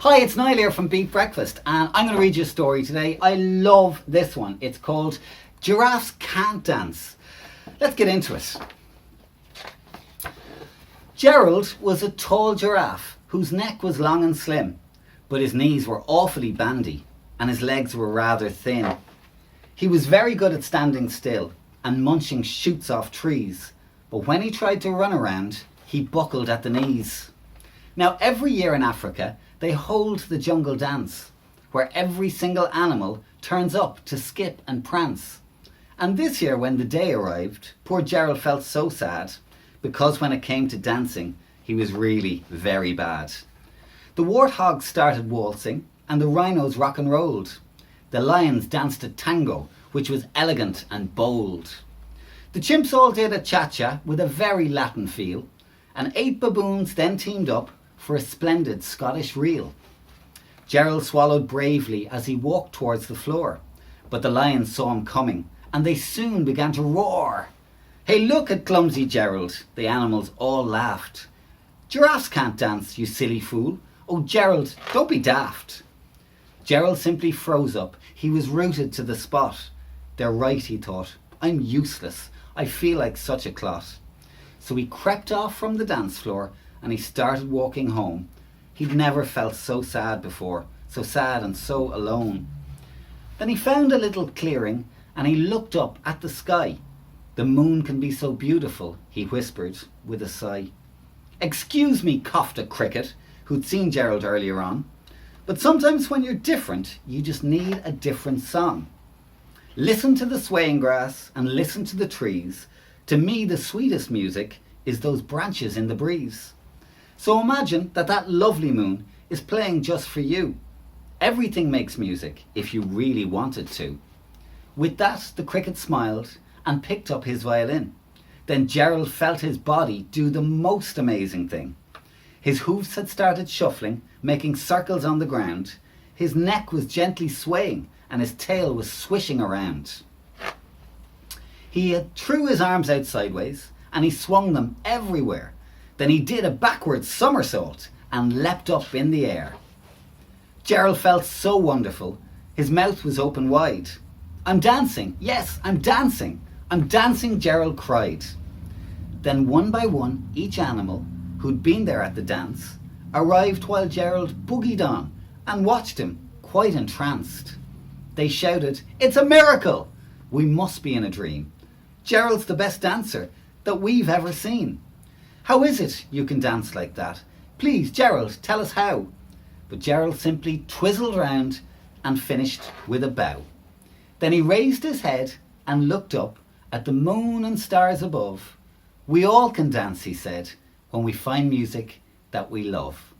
Hi, it's Niall here from Beat Breakfast, and I'm going to read you a story today. I love this one. It's called Giraffes Can't Dance. Let's get into it. Gerald was a tall giraffe whose neck was long and slim, but his knees were awfully bandy and his legs were rather thin. He was very good at standing still and munching shoots off trees, but when he tried to run around, he buckled at the knees. Now, every year in Africa, they hold the jungle dance, where every single animal turns up to skip and prance. And this year, when the day arrived, poor Gerald felt so sad, because when it came to dancing, he was really very bad. The warthogs started waltzing, and the rhinos rock and rolled. The lions danced a tango, which was elegant and bold. The chimps all did a cha-cha with a very Latin feel, and 8 baboons then teamed up for a splendid Scottish reel. Gerald swallowed bravely as he walked towards the floor, but the lions saw him coming, and they soon began to roar. "Hey, look at clumsy Gerald," the animals all laughed. "Giraffes can't dance, you silly fool. Oh, Gerald, don't be daft." Gerald simply froze up. He was rooted to the spot. They're right, he thought. I'm useless. I feel like such a clot. So he crept off from the dance floor and he started walking home. He'd never felt so sad before, so sad and so alone. Then he found a little clearing and he looked up at the sky. "The moon can be so beautiful," he whispered with a sigh. "Excuse me," coughed a cricket who'd seen Gerald earlier on, "but sometimes when you're different, you just need a different song. Listen to the swaying grass and listen to the trees. To me, the sweetest music is those branches in the breeze. So imagine that that lovely moon is playing just for you. Everything makes music if you really want it to." With that, the cricket smiled and picked up his violin. Then Gerald felt his body do the most amazing thing. His hoofs had started shuffling, making circles on the ground. His neck was gently swaying and his tail was swishing around. He threw his arms out sideways and he swung them everywhere. Then he did a backward somersault and leapt up in the air. Gerald felt so wonderful. His mouth was open wide. "I'm dancing, yes, I'm dancing. I'm dancing," Gerald cried. Then one by one, each animal who'd been there at the dance arrived while Gerald boogied on and watched him, quite entranced. They shouted, "It's a miracle! We must be in a dream. Gerald's the best dancer that we've ever seen. How is it you can dance like that? Please, Gerald, tell us how." But Gerald simply twizzled round and finished with a bow. Then he raised his head and looked up at the moon and stars above. "We all can dance," he said, "when we find music that we love."